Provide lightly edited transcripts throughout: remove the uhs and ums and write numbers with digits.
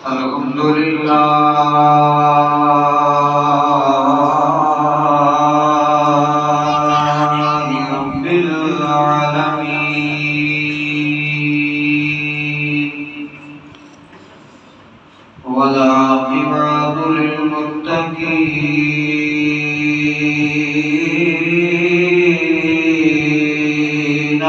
الحمد لله رب العالمين والعاقبة للمتقين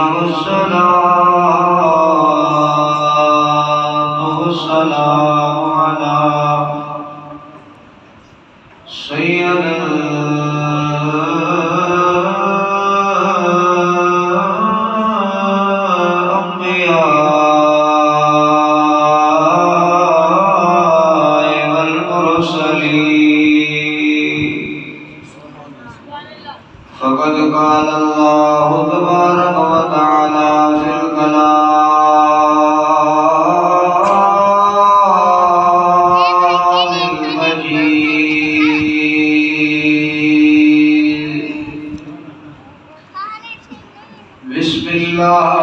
والسلام على سيد الأنبياء والمرسلين فقد قال الله تبارك وتعالى في الكلام بسم الله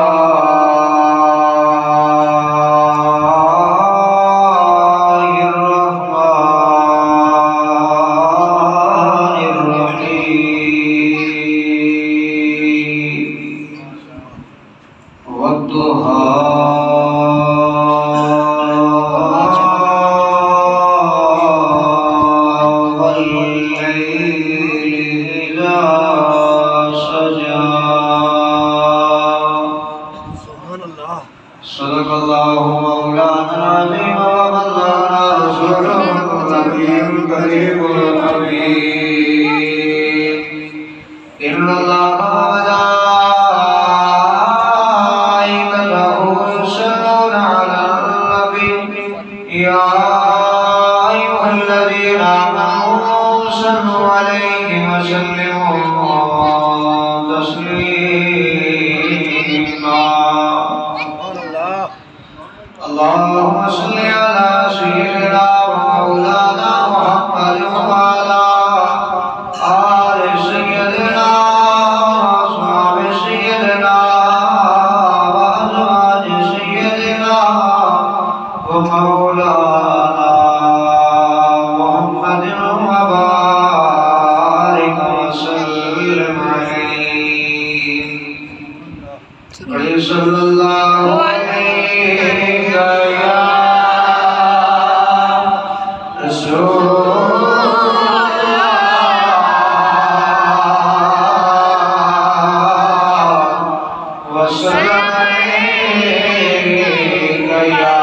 الرحمن الرحيم والضحى والليل إذا سجى صدق الله مولانا العظيم وبلغنا رسوله النبي الكريم الحبيب إن الله وملائكته يصلون على النبي يا أيها الذين آمنوا صلوا عليه وسلموا تسليما اللهم صل على سيدنا ومولانا محمد وعلى آل سيدنا وأصحاب سيدنا وأزواج سيدنا ومولانا محمد وبارك وسلم عليه صلى الله عليه يا رسول الله وسلم عليك يا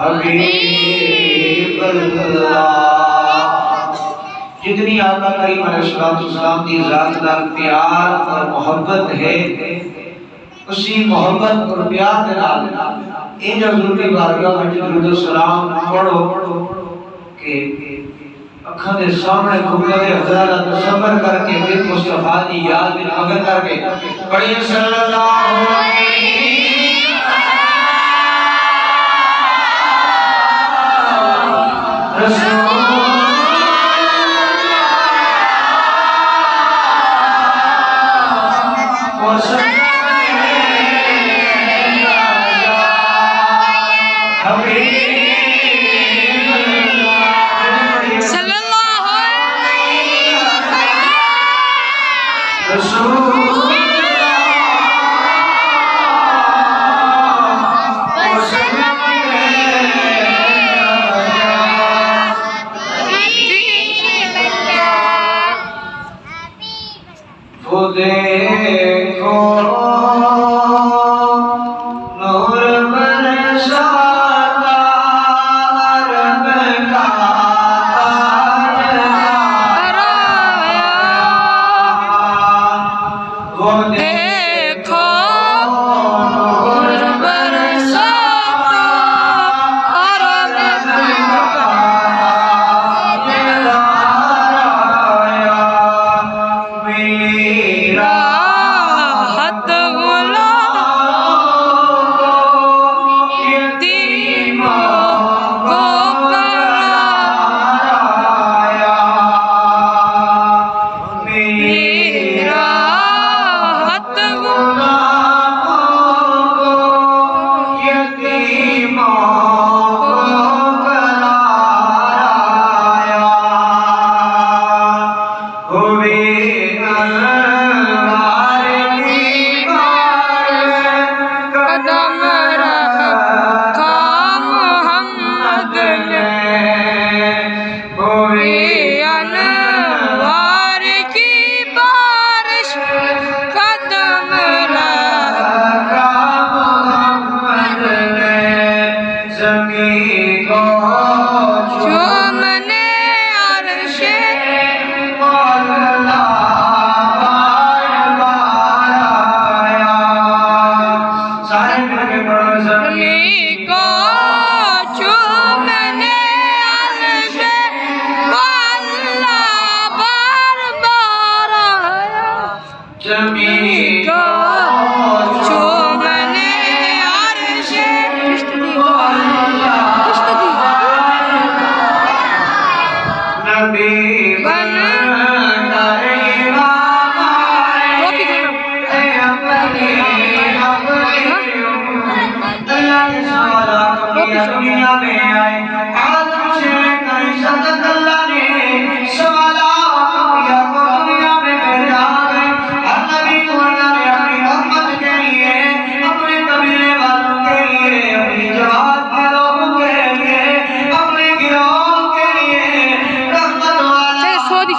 حبيب الله جتنی آقا کریم علیہ السلام کی ذات کا پیار اور محبت ہے اسی محبت اور پیار کے نال ان حضور کی بارگاہ میں درود و سلام پڑھو کہ اکھاں دے سامنے کھلے حضرات کا تصور کر کے دل مصطفیٰ دی یاد میں مگن کر کے پڑھیے صلی اللہ علیہ رسول دیکھو نور برساتا عرب کا وہ دیکھو نور برساتا عرب کا راحت غلام سوالا کبھی دنیا میں آئے آدم سے کر عزت اللہ نے سوالا کبھی کو دنیا میں بھیجا ہے ہر نبی کو اللہ نے اپنی امت کے لیے اپنے قبیلے والوں کے لیے اپنی جماعت کے لوگوں کے لیے اپنے گروہ کے لیے رحمت والا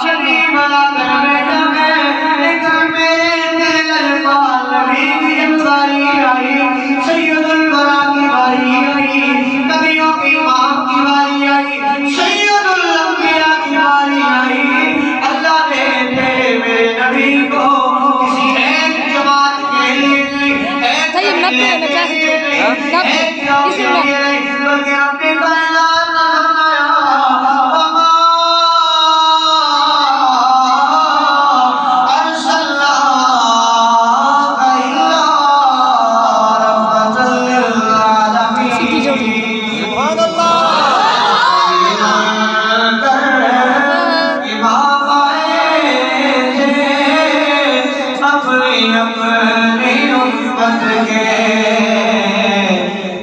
نبی بنا کر بھیجا ہے لیکن میرے دل الفال نبی کی باری آئی سید الورا کی باری آئی نبیوں کی امام کی باری آئی سید الانبیاء کی باری آئی اللہ نے میرے نبی کو کسی ایک جماعت کے لیے نہیں ایک قبیلے کے لیے نہیں ایک گروہ کے لیے نہیں بلکہ اپنے کائنات نہ فرمایا وما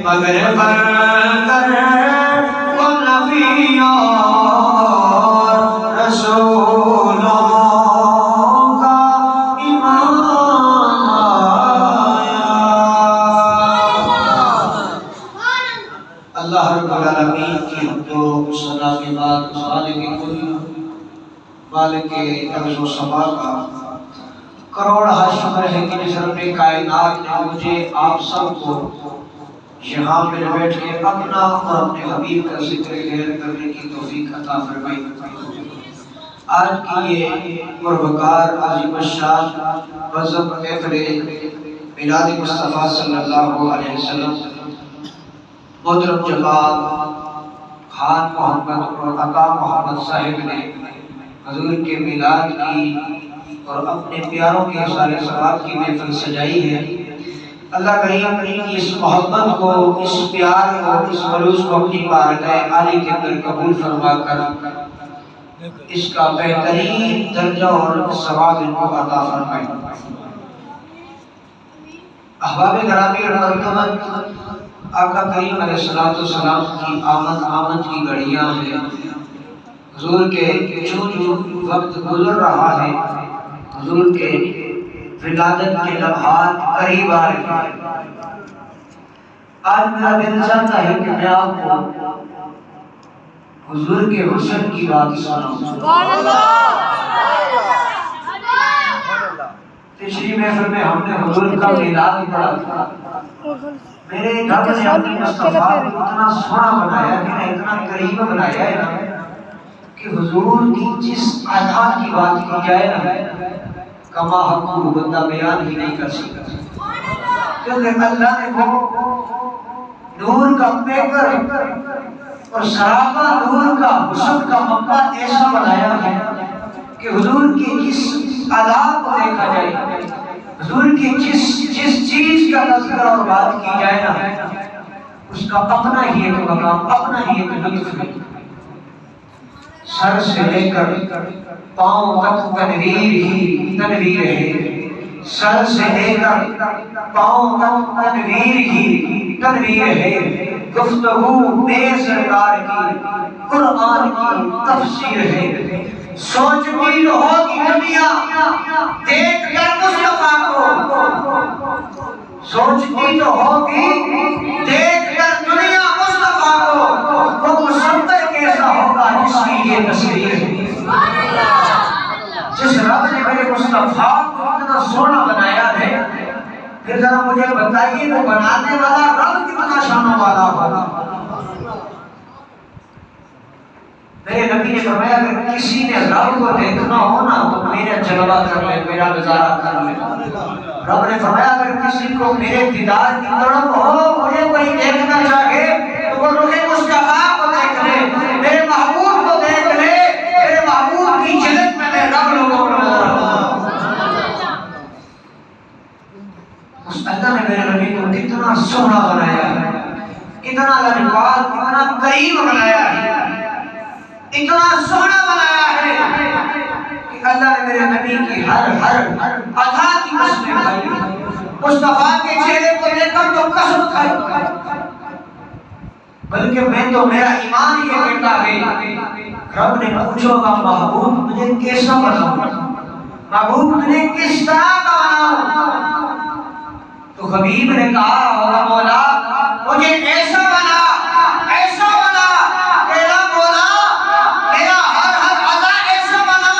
مگر بن کر وہ نبیوں اور رسولوں کا امام آیا۔ اللہ رب العالمین کی جو صدا کے بعد خالق کل مالک عرض و سما کا کروڑ شکر ہے کہ جس رب کائنات نے مجھے آپ سب کو یہاں پر بیٹھ کے اپنا اور اپنے حبیب کا ذکر خیر کرنے کی توفیق عطا فرمائی۔ آج کی یہ پروکار عظیم الشان مذہب محفل میلاد مصطفیٰ صلی اللہ علیہ وسلم محترم جناب خان محمد اور عطا محمد صاحب نے حضور کے میلاد کی اور اپنے پیاروں کے سارے ثواب کی محفل سجائی ہے۔ اللہ کریم اپنی اس محبت کو، اس پیار کو، اس خلوص کو اپنی بارگاہ عالی کے اندر قبول فرما کر اس کا بہترین درجہ اور ثواب ان کو عطا فرمائے۔ احباب گرامی اور مرتبت آقا کریم علیہ السلام کی آمد کی گھڑیاں ہیں۔ حضور کے جو وقت گزر رہا ہے، حضور کے ولادت کے لمحات قریب آ رہے ہیں۔ آج میرا دل چاہتا ہے کہ میں آپ کو حضور کے حسن کی بات سناؤں۔ پچھلی محفل میں ہم نے حضور کا میلاد پڑھا تھا۔ میرے رب نے اپنی مصطفیٰ کو اتنا سونا بنایا، اتنا قریب بنایا ہے کہ حضور کی جس ادا کی بات کی جائے نا کما حق بندہ بیان ہی نہیں کر سکتا، کیونکہ اللہ نے وہ نور کا پیکر اور سراپا نور کا حسن کا مقبہ ایسا بنایا ہے کہ حضور کی جس ادا کو دیکھا جائے، حضور کی جس چیز کا تذکرہ اور بات کی جائے نا اس کا اپنا ہی ایک مقام، اپنا ہی ایک لطف ہے۔ سر سے لے کر پاؤں تک تنویر ہے، سر سے لے کر پاؤں تک تنویر ہے، گفتگو بے سرکار کی قرآن کی تفسیر ہے۔ سوچتی تو ہوگی دنیا دیکھ کر مصطفیٰ کو، سوچتی تو ہوگی دیکھ کر دنیا مصطفیٰ کو، وہ مصطفیٰ کیسا ہوگا جس کی یہ تصویر ہے۔ جس رب نے میرے مصطفیٰ کو اتنا سونا بنایا ہے، پھر ذرا مجھے بتائیے وہ بنانے والا رب کتنا شان والا ہوگا۔ میرے نبی نے فرمایا اگر کسی نے رب کو دیکھنا ہو نا تو میرا جلوہ کر لے، میرا نظارہ کر لے۔ رب نے فرمایا اگر کسی کو میرے دیدار کی تڑپ ہو، مجھے کوئی دیکھنا چاہے تو وہ روح مصطفیٰ کو دیکھ لے، میرے محبوب کو دیکھ لے، میرے محبوب کی جھلک میں میں رب لوگوں کو نظر آؤں۔ اس اللہ نے میرے نبی کو کتنا سونا بنایا ہے، کتنا لباس، کتنا قریب بنایا ہے، اتنا سونا بنایا ہے کہ اللہ نے میرے نبی کی ہر ادا کی قسمیں کھائی۔ مصطفیٰ کے چہرے کو دیکھ کر تو قسم کھائی، بلکہ میں تو میرا ایمان یہ کہتا ہے رب نے پوچھو گا محبوب تجھے کیسا بناؤں، محبوب تجھے کس طرح کا بناؤں؟ تو حبیب نے کہا ہوگا مولا مجھے ایسا بنا تیرا مولا میرا ہر عضا ایسا بنا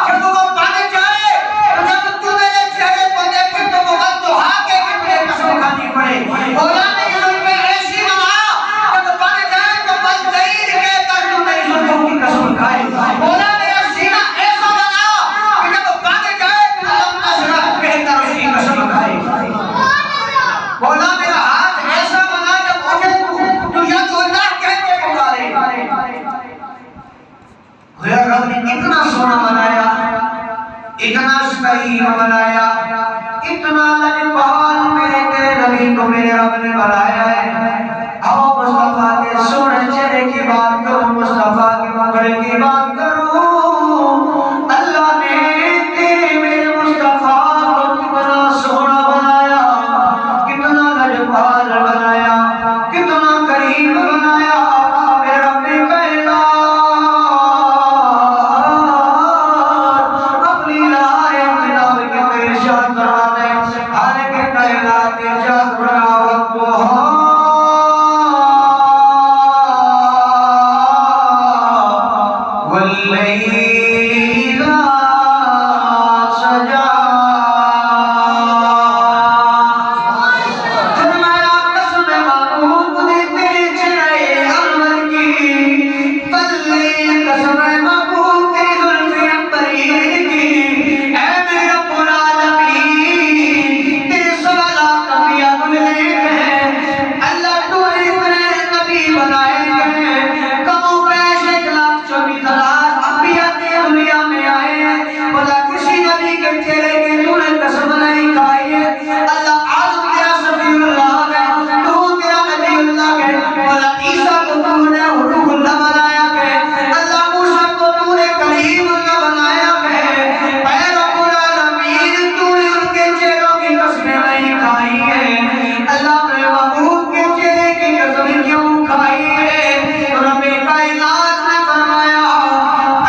جب وہ بن جائے تو جب تو میرے چہرے کو دیکھے تو وہ بددعا کے تجھے قسم کھانی پڑے۔ مولا میری زلفیں ایسی بنا جب بن جائے تو بددعید کہہ کر تو میری زلفوں کی قسم کھائے۔ مولا میرا سینہ ایسا بنا کہ جب بن جائے تو لم نشرح کہہ کر اس کی قسم کھائے۔ مولا میرا ہاتھ ایسا بنا جب اٹھے تو ید اللہ کہہ کے پکارے۔ خدا رب نے اتنا سونا بنایا، اتنا شکیم بنایا، اتنا لجپال میرے تیرے نبی کو میرے رب نے بنایا ہے۔ آؤ مصطفیٰ کے سونے چہرے کی بات کروں، مصطفیٰ کے مغرے کی بات کروں۔ اللہ نے تیرے میرے مصطفیٰ کو کتنا سونا بنایا، کتنا لجپال بنایا، کتنا کریم بنایا۔ میرے رب نے کائنات اپنی لائے اپنے نام کے پیشات کروا دے، حالانکہ کائنات ارشاد فرما وقتها واللیل سجا۔ فرمایا قسم معبود نے تیرے چہرے انور کی، واللیل قسم معبود تیری زلفیں عنبرین کی۔ اے میرے رب العالمین تیرے سوالات انبیاء دنیا ہیں، اللہ تو نے اتنے نبی بنائے ہیں، کم و بیش 1,24,000 انبیاء تیرے دنیا میں آئے ہیں، بلا کسی نبی کے چہرے کے تو نے قسم نہیں کھائی ہے۔ اللہ آدم تیرا صفی اللہ ہے، نوح تیرا نبی اللہ ہے، بلا عیسیٰ کو تو نے روح اللہ بنایا ہے، اللہ موسیٰ کو تو نے کلیم اللہ بنایا ہے۔ اے رب العالمین تو نے ان کے چہروں کی قسمیں نہیں کھائی ہے، اللہ نے محبوب کے چہرے کی قسم کیوں کھائی ہے؟ رب کائنات نے فرمایا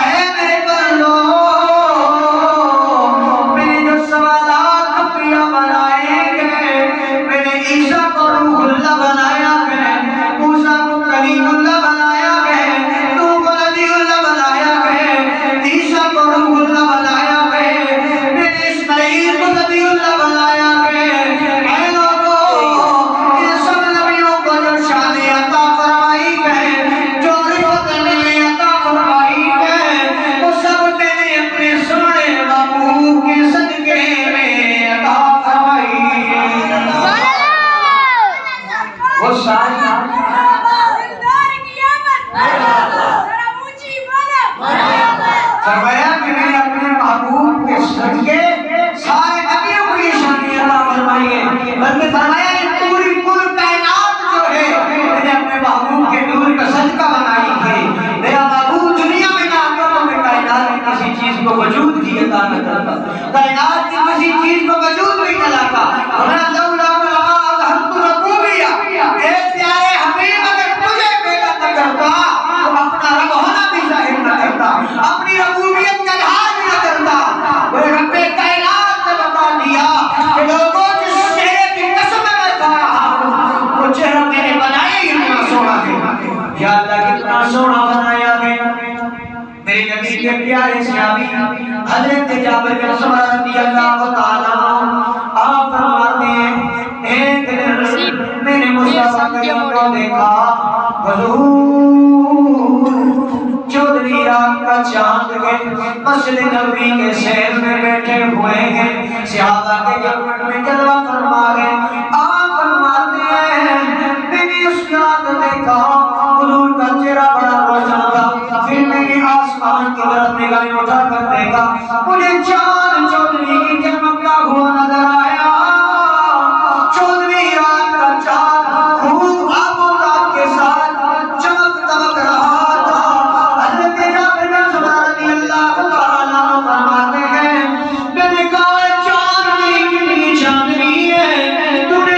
اے میرے بندو میں نے جو سوالات انبیاء بنائے گئے، میں نے عیسیٰ کو روح اللہ بنایا ہے، موسیٰ کو کلیم اللہ بنایا ہے، نوح کو نبی اللہ بنایا ہے، عیسیٰ کو روح اللہ بنایا ہے، میں نے اسماعیل کو نبی اللہ بنایا ہے۔ اے لوگوں ان سب نبیوں کو جو شان عطا فرمائی ہے، جو رفعت میں عطا فرمائی ہے، وہ سب میں نے اپنے سونے محبوب کے صدقے میں عطا فرمائی ہے۔ وہ ساری فرمایا کہ میں نے اپنے محبوب کے صدقے سارے نبیوں کو یہ شان عطا فرمائی ہے، بلکہ فرمایا یہ پوری کل کائنات جو ہے میں نے اپنے محبوب کے نور کا صدقہ بنائی ہے۔ میرا محبوب دنیا میں نہ آتا تو میں کائنات کی کسی چیز کو وجود کی عطا نہ کرتا، کائنات کی کسی چیز کو وجود نہیں دلاتا۔ فرمایا لولا ما اظہرت ربوبیہ، اے پیارے حبیب اگر تجھے پیدا نہ کرتا تو اپنا رب ہونا بھی ظاہر نہ کرتا، اپنی ربوبیت کا اظہار بھی نہ کرتا۔ وہ رب کائنات نے بتا دیا کہ لوگوں جس چہرے کی قسم میں کھا رہا ہوں وہ چہرہ میں نے بنایا ہی اتنا سونا ہے۔ یا اللہ کتنا سونا بنایا ہے۔ میرے نبی کے پیارے صحابی حضرت جابر بن سمرہ رضی اللہ تعالیٰ آپ فرماتے ہیں ایک دن میں نے مصطفیٰ کریم کو دیکھا، حضور چودھری رات کا چاند ہے، مسجد نبوی کے سیر میں بیٹھے ہوئے ہیں، صحابہ کے جنت میں جلوہ فرما رہے ہیں۔ آپ فرماتے ہیں میں نے اس رات دیکھا حضور کا چہرہ بڑا روشن تھا، پھر میں نے آسمان کی طرف نگاہیں اٹھا کر دیکھا، مجھے چاند چودھری کی چمکتا ہوا نظر آیا۔ چودھری رات کا چاند خوب آب و تاب کے ساتھ چمک دمک رہا تھا۔ حضرت جابر بن سمرہ رضی اللہ تعالیٰ عنہ فرماتے ہیں میں نے کہا چاندنی کتنی چاندنی ہے، تو نے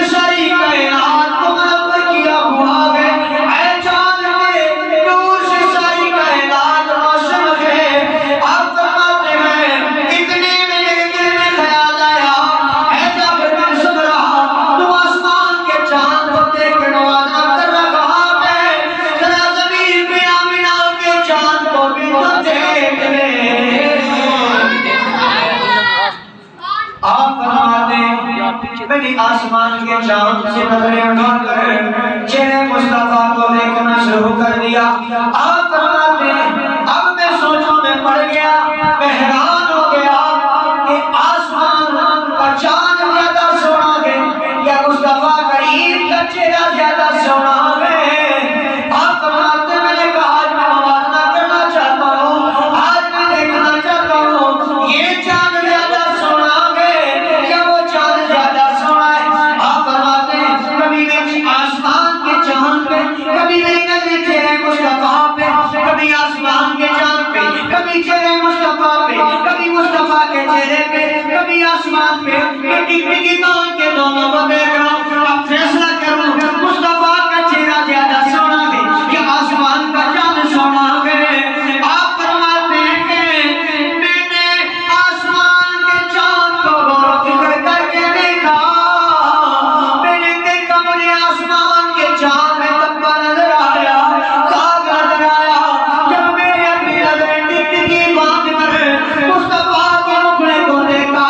چاند سے نظریں اٹھا کر چہرے مصطفیٰ کو دیکھنا شروع کر دیا. آپ فرماتے ہیں اب میں سوچوں میں پڑ گیا, میں حیران ہو گیا کہ آسمان کا چاند زیادہ سونا ہے یا مصطفیٰ کریم کا چہرہ زیادہ سونا ہے. آپ فرماتے ہیں میں نے کہا آج میں موازنہ کرنا چاہتا ہوں, آج میں دیکھنا چاہتا ہوں یہ چاند زیادہ سونا ہے یا وہ چاند زیادہ سونا ہے. آپ فرماتے ہیں کبھی میری آسمان کے چاند پہ, کبھی میری نظر چہرے مصطفیٰ پہ, کبھی آسمان کے چاند پہ, کبھی چہرے مصطفیٰ پہ, کبھی مصطفیٰ کے چہرے پہ, کبھی آسمان پہ. میں ٹک ٹکی مان کے دونوں کو دیکھ رہا ہوں, اب فیصلہ کروں مصطفیٰ کا چہرہ زیادہ سونا ہے یا آسمان کا چاند سونا ہے. آپ فرماتے ہیں کہ میں نے آسمان کے چاند کو غور و فکر کر کے دیکھا, میں نے دیکھا مجھے آسمان کے چاند میں تبا نظر آیا, خاک نظر آیا. جب میں نے اپنی نظریں ٹک ٹکی باندھ کر مصطفیٰ کے مکھڑے کو دیکھا,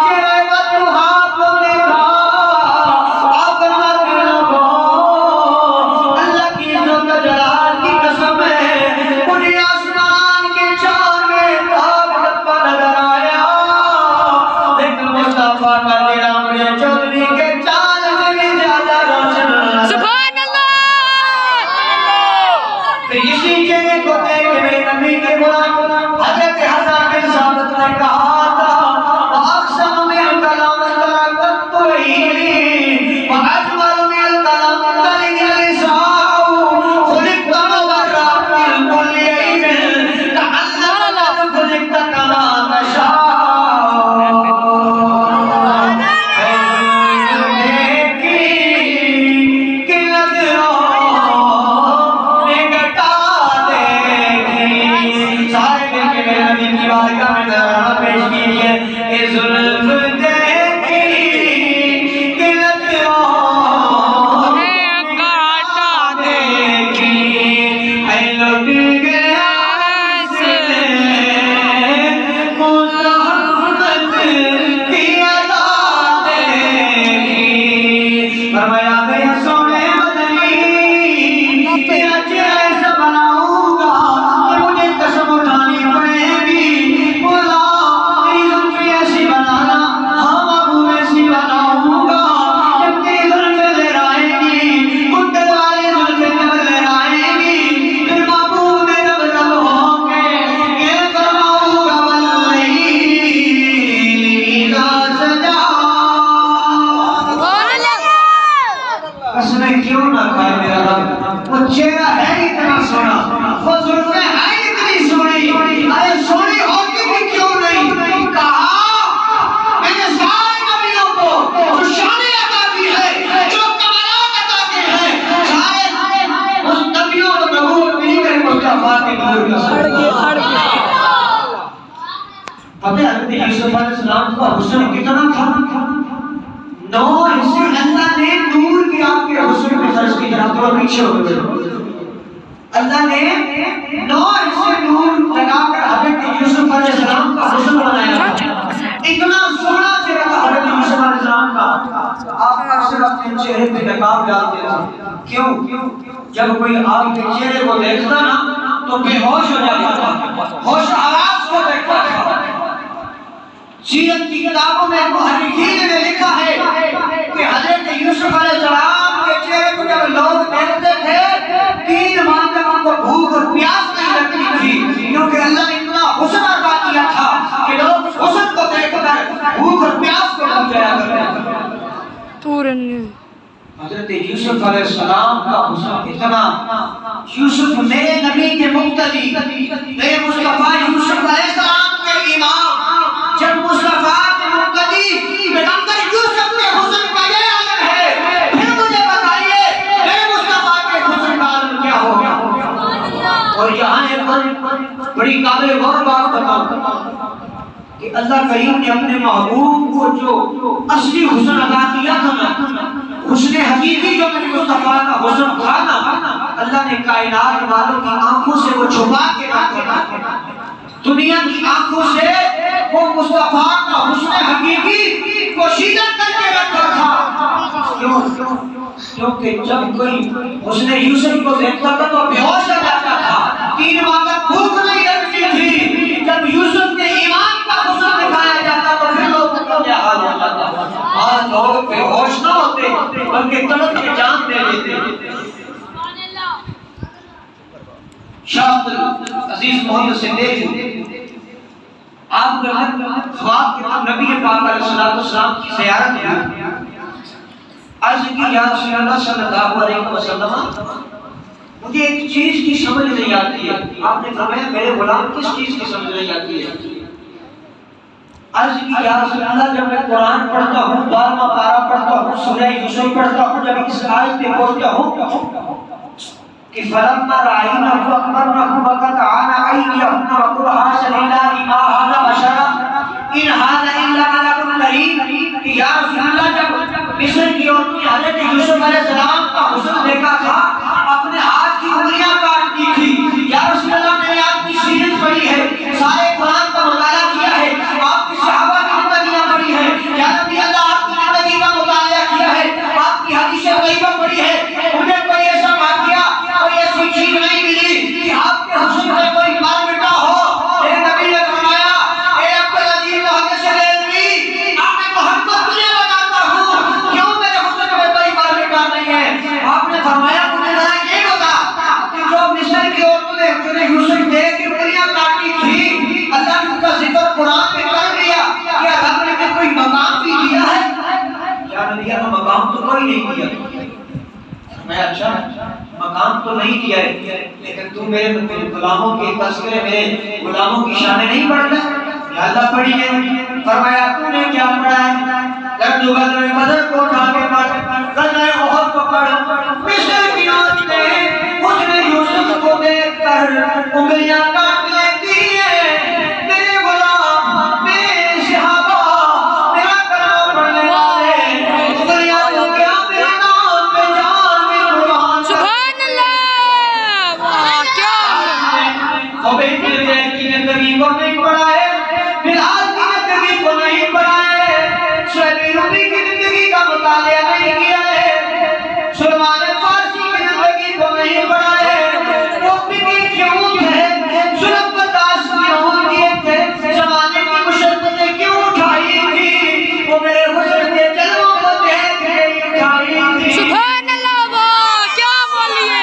چہرے بددعا کو دیکھا, آپ فرماتے ہیں اللہ کی عزت و جلال کی قسم ہے مجھے آسمان کے چاند میں خاک تبا نظر آیا, لیکن مصطفیٰ کا چہرہ مجھے چودھری کے چاند سے بھی زیادہ روشن نظر. سبحان اللہ. پھر اسی چہرے کو دیکھ کے میرے نبی کے غلام حضرت حسن بن ثابت نے کہا تھا وَأَقْسَمُ مِنَ الْكَلَامِ تَرَكَتْ طُوِيلِي وَأَجْمَلُ مِنَ الْكَلَامِ تَلِدِ النِّسَاءُ خُلِقْتَ مُبَرَّأً مِنْ كُلِّ عَيْبٍ كَأَنَّكَ خُلِقْتَ كَمَا تَشَاءُ. پتہ حضرت یوسف علیہ السلام کا حسن کتنا تھا, 9 حصے اللہ نے نور کے آپ کے حسن میں خرچ کی. جناب تھوڑا پیچھے ہو گئے, اللہ نے 9 حصے نور لگا کر حضرت یوسف علیہ السلام کا حسن بنایا. اتنا سونا چہرہ تھا حضرت یوسف علیہ السلام کا, آپ اکثر اپنے چہرے پہ نقاب ڈالتے تھے. کیوں؟ جب کوئی آپ کے چہرے کو دیکھتا نا تو بے ہوش ہو جاتا تھا, ہوش آواز کو دیکھتا تھا. سیرت کی کتابوں میں محققین نے لکھا ہے کہ حضرت یوسف علیہ السلام کے چہرے کو جب لوگ دیکھتے تھے 3 ماہ تک ان کو بھوک اور پیاس نہیں لگتی تھی, کیونکہ اللہ نے اتنا حسن عطا کیا تھا کہ لوگ اس حسن کو دیکھ کر بھوک اور پیاس کو بھول جایا کرتے تھے. حضرت یوسف علیہ السلام کا حسن اتنا, یوسف میرے نبی کے مقتدی, میرے مصطفیٰ یوسف علیہ السلام کے امام, جب مصطفیٰ کے مقتدی پیغمبر یوسف کے حسن کا یہ عالم ہے, پھر مجھے بتائیے میرے مصطفیٰ کے حسن کا عالم کیا ہوگا. اور یہاں ایک بڑی قابل غور بات بتاؤں کہ اللہ کریم نے اپنے محبوب کو جو اصلی حسن عطا کیا تھا نا, حسن حقیقی جو میرے مصطفیٰ کا حسن تھا نا, اللہ نے کائنات والوں کی آنکھوں سے وہ چھپا کے رکھا. دنیا کی آنکھوں سے وہ مصطفیٰ کا حسن حقیقی پوشیدہ کر کے رکھا تھا. کیوں؟ کیونکہ جب کوئی حسن یوسف کو دیکھتا تھا تو بے ہوش ہو جاتا تھا، 3 ماہ تک بھوک نہیں لگتی تھی۔ جب یوسف کے ایمان کا حسن دکھایا جاتا تو پھر لوگوں کا کیا حال ہوتا تھا؟ آج لوگ بے ہوش نہ ہوتے بلکہ تڑپ کے جان دے دیتے۔ شاہ عزیز محمد صدیق آپ نے خواب کے بعد نبی پاک علیہ السلام کی زیارت کی، عرض کی یا رسول اللہ صلی اللہ علیہ وسلم مجھے ایک چیز کی سمجھ نہیں آتی ہے۔ آپ نے فرمایا میرے غلام کس چیز کی سمجھ نہیں آتی ہے؟ عرض کی یا رسول اللہ جب میں قرآن پڑھتا ہوں، 12واں پارہ پڑھتا ہوں، سورہ یوسف پڑھتا ہوں، جب اس آیت پہ پہنچتا ہوں کہ فلما رأيناه أكبرناه وقطعن أيديهن وقلنا حاشا لله ما هذا بشرا إن هذا إلا ملك كريم۔ کہ یا رسول اللہ جب مصر کی عورت نے حضرت یوسف علیہ السلام کا حسن دیکھا تھا، اپنے ہاتھ کی انگلیاں کاٹ دی تھی۔ یا رسول اللہ میں نے آپ کی سیرت پڑھی ہے، سارے قرآن کا مطالعہ کیا ہے، آپ کی صحابہ کی زندگیاں پڑھی ہے، یا نبی اللہ آپ کی زندگی کا مطالعہ کیا ہے، آپ کی حدیث طیبہ پڑھی ہے، مجھے کوئی ایسا واقعہ کوئی ایسی چیز نہیں ملی کہ آپ کے حسن سے کوئی مر مٹا ہو۔ میرے نبی نے فرمایا اے عبدالعزیز محدث علوی، آپ نے محمد تجھے بتاتا ہوں کیوں میرے حسن میں کوئی مر مٹا نہیں ہے۔ آپ نے فرمایا مجھے ذرا یہ بتا کہ جو مصر کی عورتوں نے تجھے یوسف دیکھ کے انگلیاں کاٹی تھی، اللہ نے ان کا ذکر قرآن میں کر دیا، کیا رب نے کوئی مقام بھی دیا ہے؟ یا نبی کا مقام تو کوئی نہیں دیا۔ میں اچھا مقام تو نہیں دیا ہے، لیکن تم میرے غلاموں کے تذکرے میرے غلاموں کی شانیں نہیں پڑھتا؟ یا اللہ پڑھی ہے۔ فرمایا تو نے کیا پڑھا ہے؟ لڈو غزوہ بدر کو اٹھا کے پڑھ، غزوہ احد کو پڑھ۔ مصر کی عورت نے حسن یوسف کو دیکھ کر انگلیاں کاٹ لیتی ہے۔ میرے غلام میرے صحابہ میرا کلام پڑھنے والے انگلیاں تو کیا میرے نام پہ جان میں قربان۔ سبحان اللہ، واہ کیا عبید بن زید کی زندگی کو نہیں پڑھا ہے، بلال کی زندگی کو نہیں پڑھا ہے، شعیب رومی کی زندگی کا مطالعہ نہیں کیا ہے، سلمان فارسی کی زندگی کو نہیں پڑھا ہے۔ وہ فکر کیوں تھے، ظلم برداشت کیوں کیے تھے، زمانے کی مشقتیں کیوں اٹھائی تھی، وہ میرے حسن کے جلووں کو دیکھ کے اٹھائی تھی۔ سبحان اللہ، واہ کیا بولیے۔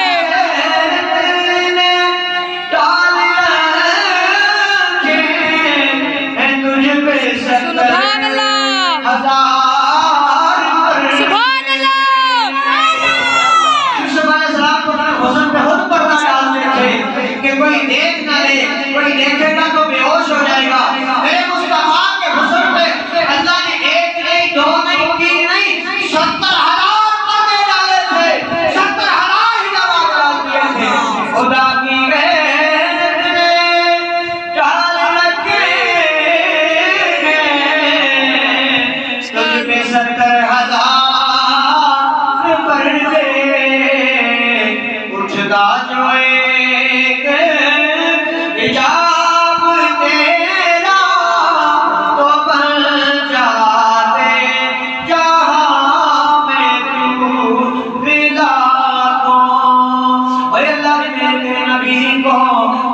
سبحان اللہ، سبحان اللہ۔ یوسف علیہ السلام کو اپنے حسن پہ خود پردہ ڈالتے تھے کہ کوئی دیکھ نہ لے، کوئی دیکھے گا تو بے ہوش ہو جائے گا۔ میرے مصطفیٰ کے حسن پہ اللہ نے 1 نہیں 2 نہیں 3 نہیں 70,000 پردے ڈالے تھے، 70,000 حجابات ڈال دیے تھے۔ خدا کی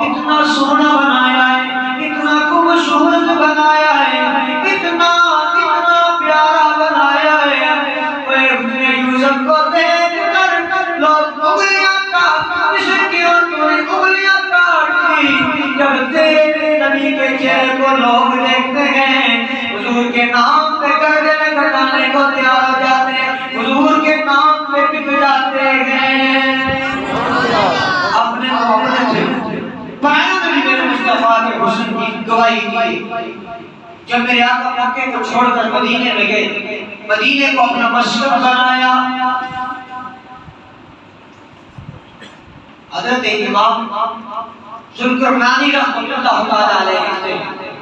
اتنا سونا بنایا ہے، اتنا خوبصورت بنایا ہے، اتنا پیارا بنایا ہے۔ یوسف کو دیکھ کر لوگ انگلیاں مصر کی عورتوں نے انگلیاں کاٹ دی۔ جب تیرے نبی کے چہرے کو لوگ دیکھتے ہیں، حضور کے نام پہ گردے کٹانے کو تیار ہو جاتے ہیں، حضور کے نام پہ بک جاتے ہیں۔ اپنے سے پایا نبی میرے مصطفیٰ کے حسن کی گواہی دی۔ جب میرے آقا مکے کو چھوڑ کر مدینے میں گئے، مدینے کو اپنا مسکن بنایا، حضرت امام ذوالقرنانی رحمۃ اللہ تعالی علیہ کہتے ہیں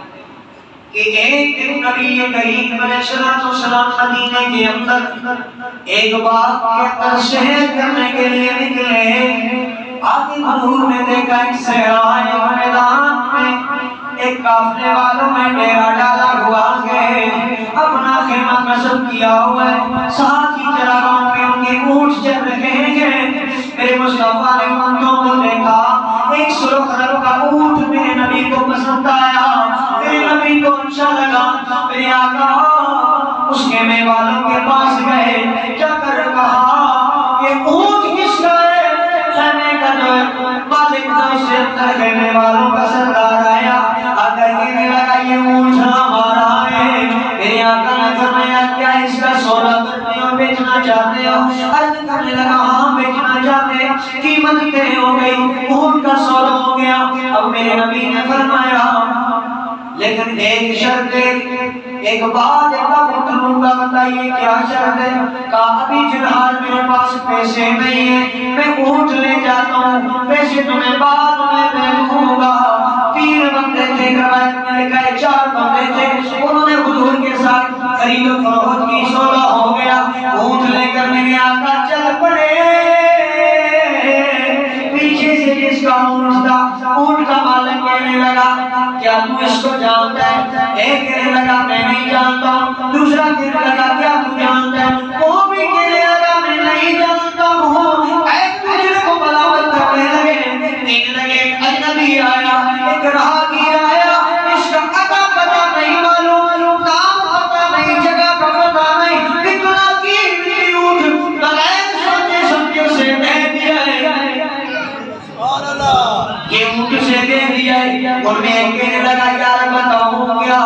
کہ ایک دن نبی کریم علیہ السلام مدینے کے اندر ایک باغ کے اندر سیر کرنے کے لیے نکلے۔ آگے حضور نے دیکھا ایک صحرا ہے، میدان میں ایک قافلے والوں میں ڈیرا ڈالا ہوا ہے، اپنا خیمہ نصب کیا ہوا ہے، ساتھ ہی چراغاؤں میں ان کے اونٹ چل رہے ہیں۔ میرے مصطفیٰ نے اونٹوں کو دیکھا، ایک سرخ رنگ کا اونٹ میرے نبی کو پسند آیا، میرے نبی کو اچھا لگا۔ میرے آقا اس خیمے والوں کے پاس گئے، جا کر کہا یہ اونٹ کس کا ہے؟ خیمے کا جو مالک تھا اسے اندر خیمے والوں کا سردار آیا، آ کر کہنے لگا یہ اونٹ ہمارا ہے۔ میرے آقا نے فرمایا کیا اس کا سودا کرتے ہو، بیچنا چاہتے ہو؟ عرض کرنے لگا ہاں بیچنا چاہتے ہیں، قیمت طے ہو گئی، اونٹ کا سودا ہو گیا۔ اب میرے نبی نے فرمایا لیکن ایک شرط ہے، ایک بات کروں گا، بتائیے کیا شرط ہے؟ کہا ابھی فی الحال میرے پاس پیسے نہیں ہیں، میں اونٹ لے جاتا ہوں، پیسے تمہیں بعد میں دوں گا۔ 3 بندے تھے، روایت میں لکھا ہے 4 بندے تھے، انہوں نے حضور کے ساتھ خرید و فروخت کی، سودا ہو گیا، اونٹ لے کر میرے آقا چل پڑے۔ پیچھے سے جس کا اونٹ تھا، اونٹ کا مالک کہنے لگا کیا تو اس کو جانتا ہے؟ ایک کہنے لگا میں نہیں جانتا ہوں، دوسرا کہنے لگا کیا تو جانتا ہے؟ وہ بھی کہنے لگا میں نہیں جانتا ہوں۔ ایک دوسرے کو ملامت کرنے لگے، کہنے لگے ایک اجنبی آیا، ایک راہگیر آیا، اس کا پتہ نہیں معلوم، نام پتہ نہیں، جگہ کا پتہ نہیں، اتنا قیمتی اونٹ بغیر سوچے سمجھے اسے دے دیا ہے، یہ اونٹ سے دے دیا ہے۔ اور میں کہنے لگا یار بتاؤں کیا؟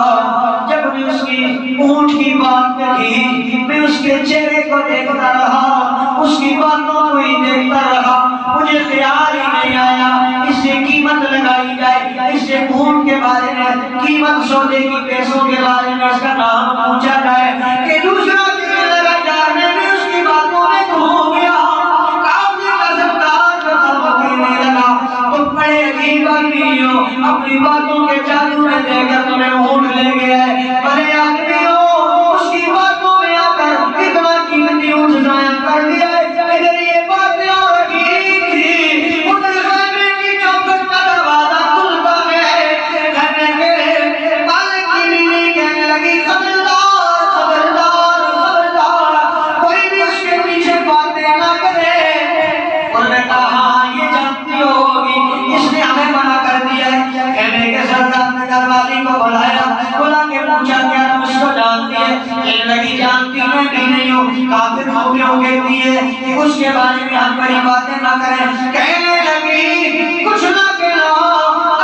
جب میں اس کی اونٹ کی بات کہی، میں اس کے چہرے کو دیکھتا رہا، اس کی باتوں کو ہی دیکھتا رہا، مجھے خیال ہی نہیں آیا اس سے قیمت لگائی جائے، اس سے اونٹ کے بارے میں قیمت سودے کی پیسوں کے بارے میں اس کا نام پوچھا جائے کہ دوسرا کہنے لگا یار میں بھی اس کی باتوں میں کھو گیا۔ بڑے عجیب آدمی ہو، اپنی باتوں کے جادو میں دے کر تمہیں اونٹ لے گیا ہے، بڑے آدمی ہو، اس کی باتوں میں آ کر اتنا قیمتی اونٹ ضائع کر دیا ہے۔ ادھر یہ باتیں ہو رہی تھی، ادھر خیمے کی چوکھٹ کا دروازہ کھلتا ہے، خیمے کے مالک کی بیوی کہنے لگی خبردار خبردار خبردار، کوئی بھی اس کے پیچھے باتیں نہ کرے۔ انہوں نے کہا ہاں یہ جانتی ہوگی، اس نے ہمیں منع کر دیا ہے۔ خیمے کے سردار نے گھر والی کو بلایا، بلا کے پوچھا کیا تم اس کو جانتی ہے؟ کہنے لگی جانتی میں بھی نہیں ہوں۔ کافر ہو کیوں کہتی ہے کہ اس کے بارے میں ہم بڑی باتیں نہ کریں؟ کہنے لگی کچھ نہ کہنا،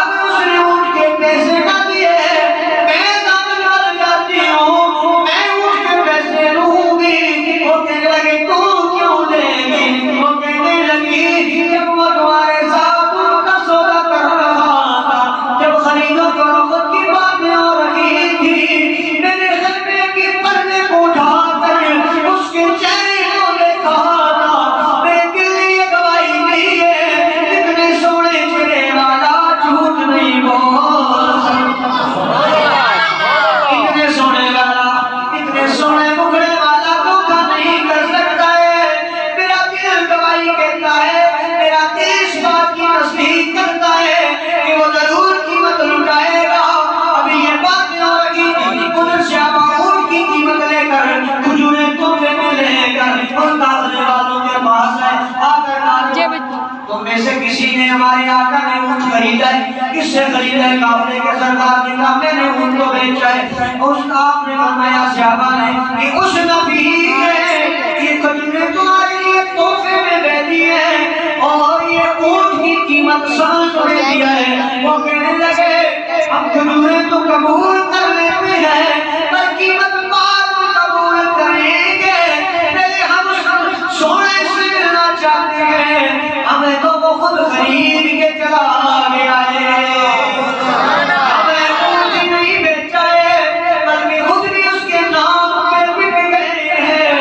اگر اس نے اونٹ کے پیسے نہ دیے میں ضامن بن جاتی ہوں، میں اونٹ کے پیسے لوں گی۔ وہ کہنے لگے تو کیوں دے گی؟ وہ کہنے لگی جب وہ تمہارے ساتھ اونٹ کا سودا کر رہا تھا، جب خرید و فروخت کی باتیں ہو رہی تھی، میرے خیمے کے پردے کو اٹھا کر اس کے چہرے کو دیکھا تھا، میرے دل نے یہ گواہی دی ہے اتنے سونے چہرے والا جھوٹ نہیں بول سکتا، اتنے سونے والا، اتنے سونے مکھڑے والا دھوکہ نہیں کر سکتا ہے۔ میرا دل گواہی کہتا ہے، میرا دل اس بات کی تصدیق کرتا ہے کہ وہ ضرور قیمت لٹائے گا۔ ابھی یہ باتیں ہو رہی تھی، ادھر سے اونٹ کی قیمت لے کر کھجوریں تحفے میں لے کر ان قافلے والوں کے پاس ہے، آ کر تم میں سے کسی نے ہمارے آقا نے اونٹ خریدا ہے؟ کس سے خریدا ہے؟ قافلے کے سردار نے کہا میں نے اونٹ کو بیچا ہے۔ اس کا آپ نے فرمایا صحابہ نے کہ اس نبی نے یہ کھجوریں تمہارے لیے تحفے میں دے دی ہیں اور یہ اونٹ کی قیمت سال کو دے دیا ہے۔ وہ کہنے لگے ہم کھجوریں تو قبول کر لیتے ہیں پر قیمت بعد میں قبول کریں گے، پہلے ہم سونے سے ملنا چاہتے ہیں، ہمیں تو وہ خود خرید کے چلا گیا ہے، ہمیں اونٹ نہیں بیچا ہے بلکہ خود بھی اس کے نام پہ بک گئے ہیں،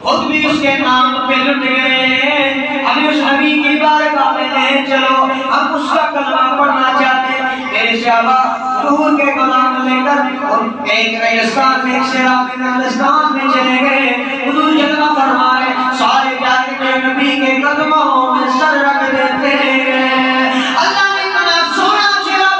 خود بھی اس کے نام پہ لٹ گئے ہیں، ہمیں اس نبی کی بارگاہ میں لے چلو، ہم اس کا کلمہ پڑھنا چاہتے ہیں۔ میرے صحابہ حضور کے کلام لے کر اور ایک ریگستان میں، ایک سیراب ریگستان میں چلے گئے، حضور جلوہ فرمائے، سارے جا کے میرے نبی کے قدموں میں سر رکھ دیتے ہیں۔ اللہ نے اتنا سونا چہرہ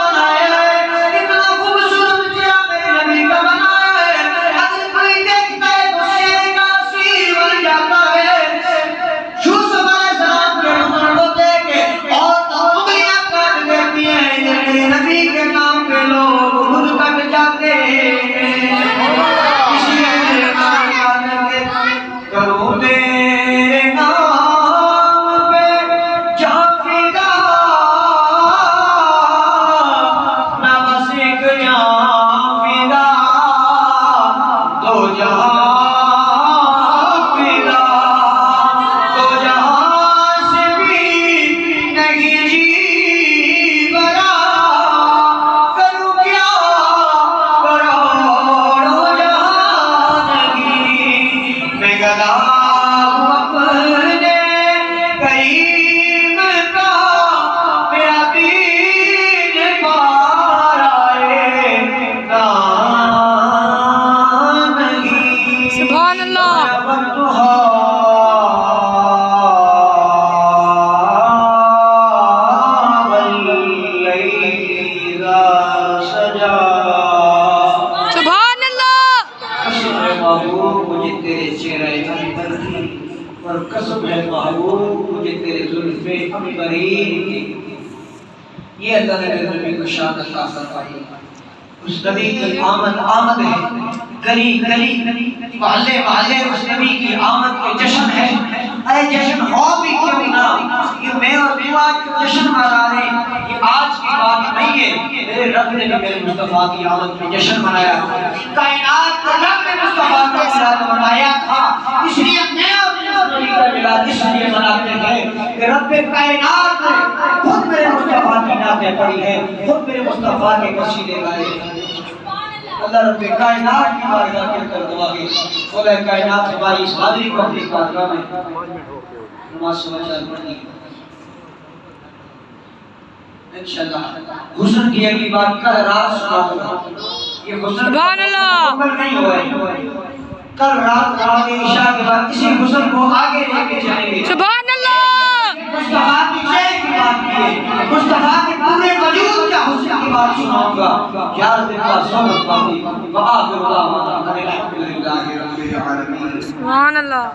بے برین یہ اللہ نے میرے نبی کو شان عطا فرمائی. اس نبی کی آمد ہے, گلی گلی محلے محلے اس نبی کی آمد کے جشن ہے. ارے جشن ہو بھی کیوں نہ, یہ میں اور تو آج جشن منا رہے ہیں, یہ آج کی بات نہیں ہے. میرے رب نے میرے مصطفیٰ کی آمد پہ جشن منایا, کائنات کا رب نے مصطفیٰ کا میلاد منایا تھا, اس لیے میں اور تو نبی کا میلاد اس لیے مناتے ہیں کہ رب کائنات نے خود میرے مصطفیٰ کی نعتیں پڑھی ہیں, خود میرے مصطفیٰ کے قصیدے گائے ہیں. اللہ رب کائنات کی بارگاہ کے کر دعا ہے, مولا کائنات ہماری اس حاضری کو اپنی بارگاہ میں نماز سماچار پڑھنی انشاءاللہ. حسن کی اگلی بات کل رات سناؤں گا. یہ حسن سبحان اللہ مکمل نہیں ہوا ہے, کل رات عشاء کے بعد اسی حسن کو آگے لے کے جائیں گے. سبحان اللہ. مصطفیٰ کی شیخ کی بات کی ہے, مصطفیٰ کے پورے وجود کا حسن کی بات سناؤں گا. یار دل کا صحبت پاتی وآخر دعوانا الحمدللہ رب العالمین. سبحان اللہ.